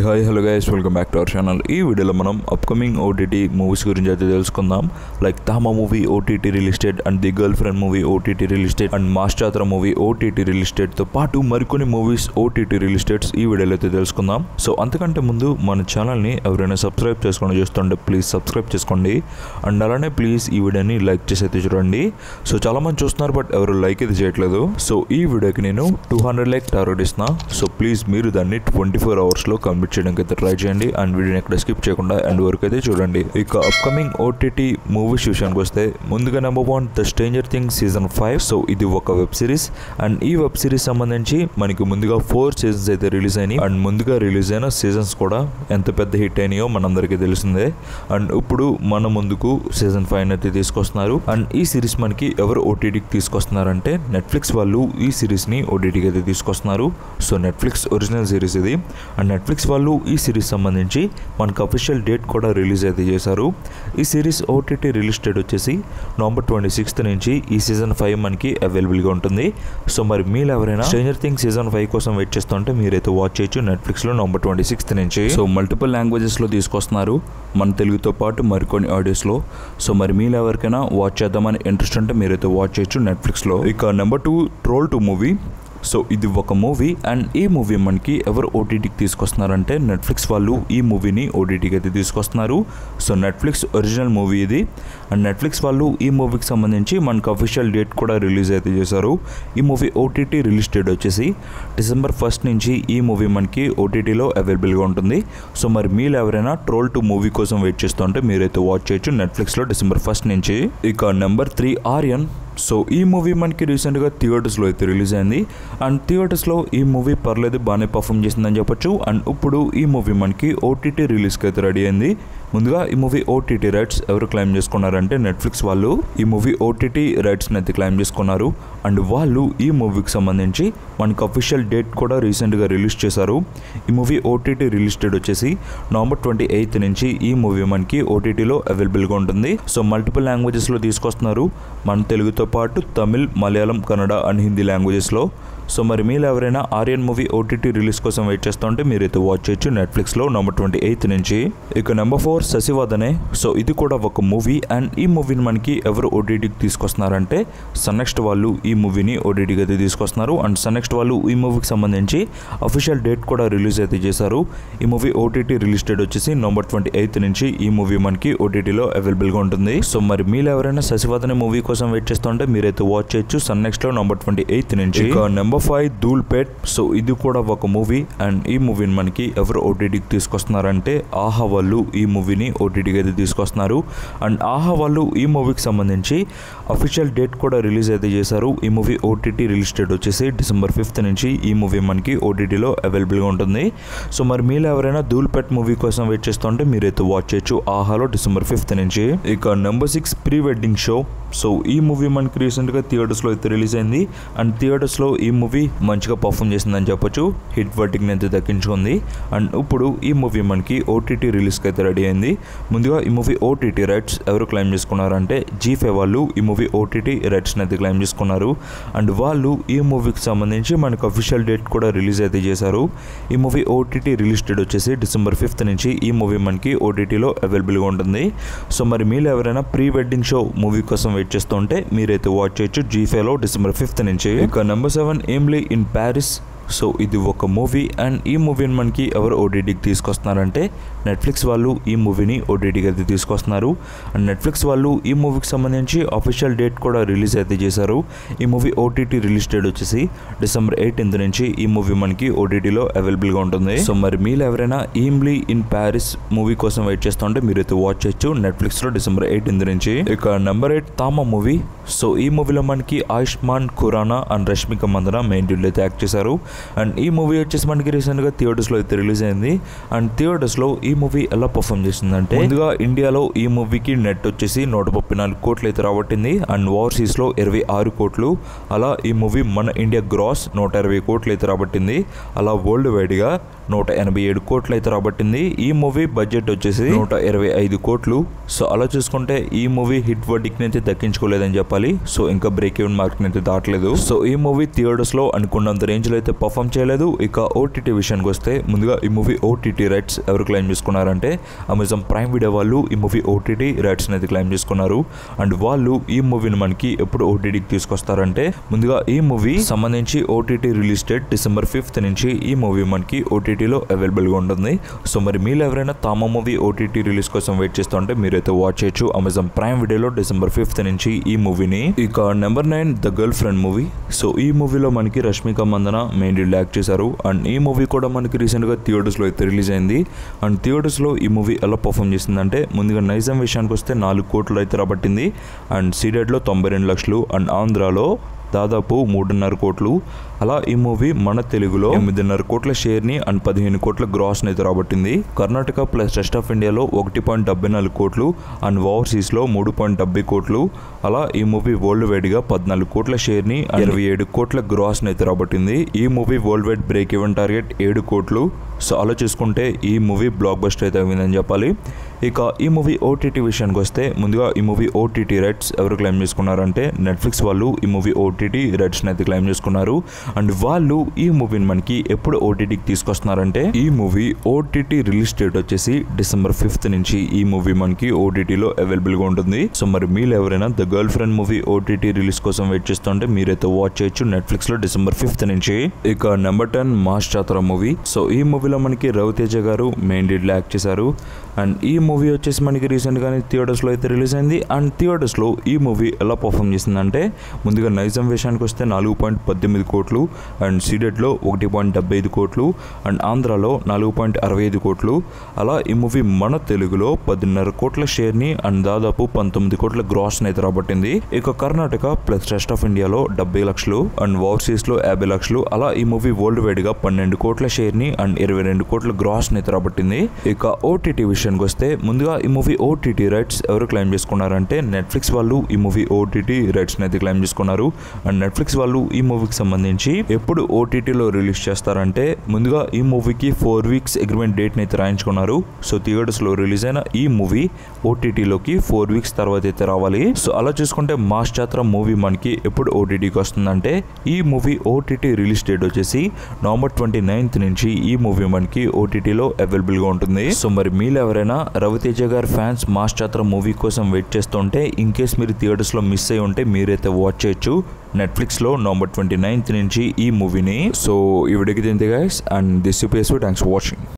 Hi hello guys, welcome back to our channel. ఈ వీడియోలో మనం అప్కమింగ్ ఓటీటీ మూవీస్ గురించి అయితే తెలుసుకుందాం. Like Thamma movie OTT release date and the girl friend movie OTT release date and mass Jathara movie OTT release డేట్తో పాటు మరికొన్ని movies OTT release dates ఈ వీడియోలో అయితే తెలుసుకుందాం. సో అంతకంటే ముందు మన ఛానల్ని ఎవరైనా సబ్స్క్రైబ్ చేసుకొని చూస్తుంటే ప్లీజ్ సబ్స్క్రైబ్ చేసుకోండి. అండ్ అలానే ప్లీజ్ ఈ వీడియోని లైక్ చేసి అయితే చూడండి. సో చాలామంది చూస్తున్నారు బట్ ఎవరు లైక్ అయితే చేయట్లేదు. సో ఈ వీడియోకి నేను 200 లైక్ టార్గెట్ ఇస్తున్నా. సో ప్లీజ్ మీరు దాన్ని 24 అవర్స్లో కంప్లీట్ చేయడానికి అయితే ట్రై చేయండి. అండ్ వీడియోని ఎక్కడ స్కిప్ చేయకుండా ఎండ్ వరకు అయితే చూడండి. ఇక అప్కమింగ్ ఓటీటీ మూవీస్ విషయానికి వస్తే ముందుగా number 1 the stranger things season 5. So ఇది ఒక వెబ్ సిరీస్ అండ్ ఈ వెబ్ సిరీస్ సంబంధించి మనకి ముందుగా 4 సీజన్స్ అయితే రిలీజ్ అయినాయి. అండ్ ముందుగా రిలీజ్ అయిన సీజన్స్ కూడా ఎంత పెద్ద హిట్ అయినాయో మనందరికీ తెలిసిందే. అండ్ ఇప్పుడు మన ముందుకు సీజన్ 5 అయితే తీసుకొస్తున్నారు. అండ్ ఈ సిరీస్ మనకి ఎవరు ఓటీటీకి తీసుకొస్తున్నారంటే నెట్ఫ్లిక్స్ వాళ్ళు ఈ సిరీస్ని ఓటీటీకి అయితే తీసుకొస్తున్నారు. సో నెట్ఫ్లిక్స్ ఒరిజినల్ సిరీస్ ఇది. అండ్ నెట్ఫ్లిక్స్ వాళ్ళు ఈ సిరీస్ సంబంధించి మనకు అఫీషియల్ డేట్ కూడా రిలీజ్ అయితే చేశారు. ఈ సిరీస్ ఓటీటీ రిలీజ్ డేట్ వచ్చేసి నవంబర్ 26 నుంచి ఈ సీజన్ 5 మనకి అవైలబుల్గా ఉంటుంది. సో మరి మీరు ఎవరైనా స్ట్రేంజర్ థింగ్స్ సీజన్ 5 కోసం వెయిట్ చేస్తుంటే మీరైతే వాచ్ చేయొచ్చు నెట్ఫ్లిక్స్లో నవంబర్ 26 నుంచి. సో మల్టిపుల్ లాంగ్వేజెస్లో తీసుకొస్తున్నారు మన తెలుగుతో పాటు మరికొన్ని ఆడియోస్లో. సో మరి మీరు ఎవరికైనా వాచ్ చేద్దామని ఇంట్రెస్ట్ ఉంటే మీరైతే వాచ్ చేయొచ్చు నెట్ఫ్లిక్స్లో. ఇక నెంబర్ 2 ట్రోల్ 2 మూవీ. సో ఇది ఒక మూవీ అండ్ ఈ మూవీ మనకి ఎవరు ఓటీటీకి తీసుకొస్తున్నారంటే నెట్ఫ్లిక్స్ వాళ్ళు ఈ మూవీని ఓటీటీకి అయితే తీసుకొస్తున్నారు. సో నెట్ఫ్లిక్స్ ఒరిజినల్ మూవీ ఇది. అండ్ నెట్ఫ్లిక్స్ వాళ్ళు ఈ మూవీకి సంబంధించి మనకు అఫీషియల్ డేట్ కూడా రిలీజ్ అయితే చేశారు. ఈ మూవీ ఓటీటీ రిలీజ్ డేట్ వచ్చేసి డిసెంబర్ 1 నుంచి ఈ మూవీ మనకి ఓటీటీలో అవైలబుల్గా ఉంటుంది. సో మరి మీరు ఎవరైనా ట్రోల్ 2 మూవీ కోసం వెయిట్ చేస్తుంటే మీరైతే వాచ్ చేయొచ్చు నెట్ఫ్లిక్స్లో డిసెంబర్ 1 నుంచి. ఇక నెంబర్ 3 ఆర్యన్. సో ఈ మూవీ మనకి రీసెంట్గా థియేటర్స్లో అయితే రిలీజ్ అయింది. అండ్ థియేటర్స్లో ఈ మూవీ పర్లేదు బాగానే పర్ఫామ్ చేసిందని చెప్పొచ్చు. అండ్ ఇప్పుడు ఈ మూవీ మనకి ఓటీటీ రిలీజ్కి అయితే రెడీ అయింది. ముందుగా ఈ మూవీ ఓటీటీ రైట్స్ ఎవరు క్లెయిమ్ చేసుకున్నారంటే నెట్ఫ్లిక్స్ వాళ్ళు ఈ మూవీ ఓటీటీ రైట్స్ని అయితే క్లెయిమ్ చేసుకున్నారు. అండ్ వాళ్ళు ఈ మూవీకి సంబంధించి మనకు అఫీషియల్ డేట్ కూడా రీసెంట్గా రిలీజ్ చేశారు. ఈ మూవీ ఓటీటీ రిలీజ్ డేట్ వచ్చేసి నవంబర్ 28 నుంచి ఈ మూవీ మనకి ఓటీటీలో అవైలబుల్గా ఉంటుంది. సో మల్టిపుల్ లాంగ్వేజెస్లో తీసుకొస్తున్నారు మన తెలుగుతో పాటు తమిళ్, మలయాళం, కన్నడ అండ్ హిందీ లాంగ్వేజెస్లో. సో మరి మీరు ఎవరైనా ఆర్యన్ మూవీ ఓటీటీ రిలీజ్ కోసం వెయిట్ చేస్తుంటే మీరైతే వాచ్ చేయొచ్చు నెట్ఫ్లిక్స్లో నవంబర్ 28 నుంచి. ఇక నెంబర్ 4 శశివదనే. సో ఇది కూడా ఒక మూవీ అండ్ ఈ మూవీని మనకి ఎవరు ఓటీటీకి తీసుకొస్తున్నారంటే సన్నెక్స్ట్ వాళ్ళు ఈ మూవీని ఓటీటీకి అయితే తీసుకొస్తున్నారు. అండ్ సన్నెక్స్ట్ వాళ్ళు ఈ మూవీకి సంబంధించి అఫీషియల్ డేట్ కూడా రిలీజ్ అయితే చేశారు. ఈ మూవీ ఓటీటీ రిలీజ్ డేట్ వచ్చేసి నవంబర్ 28 నుంచి ఈ మూవీ మనకి ఓటీటీలో అవైలబుల్గా ఉంటుంది. సో మరి మీరు ఎవరైనా శశివదనే మూవీ కోసం వెయిట్ చేస్తుంటే మీరైతే వాచ్ చేయొచ్చు సన్నెక్స్ట్లో నవంబర్ 28 నుంచి. ఇక నెంబర్ 5 ధూల్పేట్. సో ఇది కూడా ఒక మూవీ అండ్ ఈ మూవీని మనకి ఎవరు ఓటీటీకి తీసుకొస్తున్నారంటే ఆహా వాళ్ళు ఈ మూవీని ఓటీటీకి అయితే తీసుకొస్తున్నారు. అండ్ ఆహా వాళ్ళు ఈ మూవీకి సంబంధించి అఫీషియల్ డేట్ కూడా రిలీజ్ అయితే చేశారు. ఈ మూవీ ఓటీటీ రిలీజ్ డేట్ వచ్చేసి డిసెంబర్ 5 నుంచి ఈ మూవీ మనకి ఓటీటీలో అవైలబుల్గా ఉంటుంది. సో మరి మీరు ఎవరైనా ధూల్పేట్ మూవీ కోసం వెయిట్ చేస్తుంటే మీరైతే వాచ్ చేయొచ్చు ఆహాలో డిసెంబర్ 5 నుంచి. ఇక number 6 pre wedding show. So ఈ మూవీ మనకి రీసెంట్గా థియేటర్స్లో అయితే రిలీజ్ అయింది. అండ్ థియేటర్స్లో ఈ మూవీ మంచిగా పర్ఫామ్ చేసిందని చెప్పొచ్చు. హిట్ వర్టింగ్ని అయితే దక్కించుకుంది. అండ్ ఇప్పుడు ఈ మూవీ మనకి ఓటీటీ రిలీజ్కి అయితే రెడీ అయింది. ముందుగా ఈ మూవీ ఓటీటీ రైట్స్ ఎవరు క్లెయిమ్ చేసుకున్నారంటే G5 వాళ్ళు ఈ మూవీ ఓటీటీ రైట్స్ని అయితే క్లెయిమ్ చేసుకున్నారు. అండ్ వాళ్ళు ఈ మూవీకి సంబంధించి మనకు అఫీషియల్ డేట్ కూడా రిలీజ్ అయితే చేశారు. ఈ మూవీ ఓటీటీ రిలీజ్ డేట్ వచ్చేసి డిసెంబర్ 5 నుంచి ఈ మూవీ మనకి ఓటీటీలో అవైలబుల్గా ఉంటుంది. సో మరి మీరు ఎవరైనా ప్రీ వెడ్డింగ్ షో మూవీ కోసం వెయిట్ చేస్తుంటే మీరైతే వాచ్ చేయొచ్చు G5లో డిసెంబర్ 5 నుంచి. ఇక number 7 Emily in Paris. So ఇది ఒక మూవీ అండ్ ఈ మూవీని మనకి ఎవరు ఓటీటీకి తీసుకొస్తున్నారంటే నెట్ఫ్లిక్స్ వాళ్ళు ఈ మూవీని ఓటీటీకి అయితే తీసుకొస్తున్నారు. అండ్ నెట్ఫ్లిక్స్ వాళ్ళు ఈ మూవీకి సంబంధించి అఫీషియల్ డేట్ కూడా రిలీజ్ అయితే చేశారు. ఈ మూవీ ఓటీటీ రిలీజ్ డేట్ వచ్చేసి డిసెంబర్ 18 నుంచి ఈ మూవీ మనకి ఓటీటీలో అవైలబుల్గా ఉంటుంది. సో మరి మీరు ఎవరైనా ఎమిలీ ఇన్ ప్యారిస్ మూవీ కోసం వెయిట్ చేస్తుంటే మీరైతే వాచ్ చేయొచ్చు నెట్ఫ్లిక్స్లో డిసెంబర్ 18 నుంచి. ఇక నెంబర్ 8 తామా మూవీ. సో ఈ మూవీలో మనకి Ayushmann Khurrana and Rashmika Mandanna main lead అయితే యాక్ట్ చేశారు. అండ్ ఈ మూవీ వచ్చేసి మనకి రీసెంట్గా థియేటర్స్లో అయితే రిలీజ్ అయింది. అండ్ థియేటర్స్లో ఈ మూవీ ఎలా పర్ఫామ్ చేసిందంటే ముందుగా ఇండియాలో ఈ మూవీకి నెట్ వచ్చేసి 134 కోట్లు అయితే రాబట్టింది. అండ్ ఓవర్సీస్లో 26 కోట్లు. అలా ఈ మూవీ మన ఇండియా గ్రాస్ 120 కోట్లు అయితే రాబట్టింది. అలా వరల్డ్ వైడ్గా 187 కోట్లు అయితే రాబట్టింది. ఈ మూవీ బడ్జెట్ వచ్చేసి 125 కోట్లు. సో అలా చూసుకుంటే ఈ మూవీ హిట్ వర్డిక్ని అయితే దక్కించుకోలేదని చెప్పాలి. సో ఇంకా బ్రేక్ ఈవెన్ మార్క్ అయితే దాటలేదు. సో ఈ మూవీ థియేటర్స్ లో అనుకున్నంత రేంజ్ లో అయితే పర్ఫామ్ చేయలేదు. ఇక ఓటీటీ విషయానికి వస్తే ముందుగా ఈ మూవీ ఓటీటీ రైట్స్ ఎవరు క్లెయిమ్ చేసుకున్నారంటే అమెజాన్ ప్రైమ్ వీడియో వాళ్ళు ఈ మూవీ ఓటీటీ రైట్స్ అయితే క్లెయిమ్ చేసుకున్నారు. అండ్ వాళ్ళు ఈ మూవీని మనకి ఎప్పుడు ఓటీటీకి తీసుకొస్తారంటే ముందుగా ఈ మూవీ సంబంధించి OTT release date December 5th నుంచి ఈ మూవీ మనకి ఓటీటీలో అవైలబుల్ గా ఉంటుంది. సో మరి మీరు ఎవరైనా తామా మూవీ ఓటీటీ రిలీజ్ కోసం వెయిట్ చేస్తుంటే మీరైతే వాచ్ చేయొచ్చు అమెజాన్ ప్రైమ్ వీడియోలో December 5th నుంచి ఈ మూవీని. ఇక number 9 the girl friend movie. So ఈ మూవీలో మనకి Rashmika Mandanna main lead act చేశారు. అండ్ ఈ మూవీ కూడా మనకి రీసెంట్ గా థియేటర్స్ లో అయితే రిలీజ్ అయింది. అండ్ థియేటర్స్ లో ఈ మూవీ ఎలా పర్ఫామ్ చేసిందంటే ముందుగా నైజాం విషయానికి వస్తే 4 కోట్లు అయితే రాబట్టింది. అండ్ సీడెడ్ లో 92 లక్షలు అండ్ ఆంధ్రాలో దాదాపు 3.5 కోట్లు. అలా ఈ మూవీ మన తెలుగులో 8.5 కోట్ల షేర్ని అండ్ 15 కోట్ల గ్రాస్ని అయితే రాబట్టింది. కర్ణాటక ప్లస్ రెస్ట్ ఆఫ్ ఇండియాలో 1.74 కోట్లు అండ్ ఓవర్సీస్లో 3.70 కోట్లు. అలా ఈ మూవీ వరల్డ్ వైడ్గా 14 కోట్ల షేర్ని 27 కోట్ల గ్రాస్ని అయితే రాబట్టింది. ఈ movie world wide break even target 7 కోట్లు. సో అలా చూసుకుంటే ఈ మూవీ బ్లాక్ బస్టర్ అయితే అయిందని చెప్పాలి. ఇక ఈ మూవీ ఓటీటీ విషయానికి వస్తే ముందుగా ఈ మూవీ ఓటీటీ రైట్స్ ఎవరు క్లెయిమ్ చేసుకున్నారంటే నెట్ఫ్లిక్స్ వాళ్ళు ఈ మూవీ ఓటీటీ రైట్స్ని అయితే క్లెయిమ్ చేసుకున్నారు. అండ్ వాళ్ళు ఈ మూవీని మనకి ఎప్పుడు ఓటీటీకి తీసుకొస్తున్నారంటే ఈ మూవీ ఓటీటీ రిలీజ్ డేట్ వచ్చేసి December 5th నుంచి ఈ మూవీ మనకి ఓటీటీలో అవైలబుల్ గా ఉంటుంది. సో మరి మీరు ఎవరైనా the girl friend movie OTT release కోసం వెయిట్ చేస్తుంటే మీరైతే వాచ్ చేయొచ్చు నెట్ఫ్లిక్స్ లో December 5th నుంచి. ఇక number 10 mass Jathara movie. So ఈ మూవీలో మనకి రవితేజ గారు మెయిన్ లీడ్ యాక్ట్ చేశారు. అండ్ ఈ మూవీ వచ్చేసి మనకి రీసెంట్ గానే థియేటర్స్ లో అయితే రిలీజ్ అయింది. అండ్ థియేటర్స్ లో ఈ మూవీ ఎలా పర్ఫామ్ చేసిందంటే ముందుగా నైజాం విషయానికి వస్తే 4.18 కోట్లు అండ్ సీడెడ్ లో 1.75 కోట్లు అండ్ ఆంధ్రాలో 4.65 కోట్లు. అలా ఈ మూవీ మన తెలుగులో 10.5 కోట్ల షేర్ ని అండ్ దాదాపు 19 కోట్ల గ్రాస్ అయితే రాబట్టింది. ఇక కర్ణాటక ప్లస్ రెస్ట్ ఆఫ్ ఇండియాలో 70 లక్షలు అండ్ ఓవర్సీస్ లో 50 లక్షలు. అలా ఈ మూవీ వరల్డ్ వైడ్ గా 12 కోట్ల షేర్ ని అండ్ 22 కోట్ల గ్రాస్ అయితే రాబట్టింది. ఇక ఓటీటీ విషయానికి వస్తే ముందుగా ఈ మూవీ ఓటీటీ రైట్స్ ఎవరు క్లెయిమ్ చేసుకున్నారంటే నెట్ఫ్లిక్స్ వాళ్ళు ఈ మూవీ ఓటీటీ రైట్స్ అయితే క్లెయిమ్ చేసుకున్నారు. అండ్ నెట్ఫ్లిక్స్ వాళ్ళు ఈ మూవీకి సంబంధించి ఎప్పుడు ఓటీటీలో రిలీజ్ చేస్తారంటే ముందుగా ఈ మూవీకి 4 weeks అగ్రిమెంట్ డేట్ అయితే రాయించుకున్నారు. సో థియేటర్స్ లో రిలీజ్ అయిన ఈ మూవీ ఓటీటీలోకి 4 weeks తర్వాత అయితే రావాలి. సో అలా చూసుకుంటే మాస్ జాతర మూవీ మనకి ఎప్పుడు ఓటీటీకి వస్తుందంటే ఈ మూవీ ఓటీటీ రిలీజ్ డేట్ వచ్చేసి November 29th నుంచి ఈ మూవీ మనకి ఓటీటీలో అవైలబుల్ గా ఉంటుంది. సో మరి మీరు ఎవరైనా రవితేజ గారి ఫ్యాన్స్ మాస్ జాతర మూవీ కోసం వెయిట్ చేస్తుంటే ఇన్ కేస్ మీరు థియేటర్స్ లో మిస్ అయ్యి ఉంటే మీరైతే వాచ్ చేయొచ్చు నెట్ఫ్లిక్స్ లో November 29th నుంచి ఈ మూవీని. సో ఈ వీడియోకి తింటే guys and this UPS thanks for watching.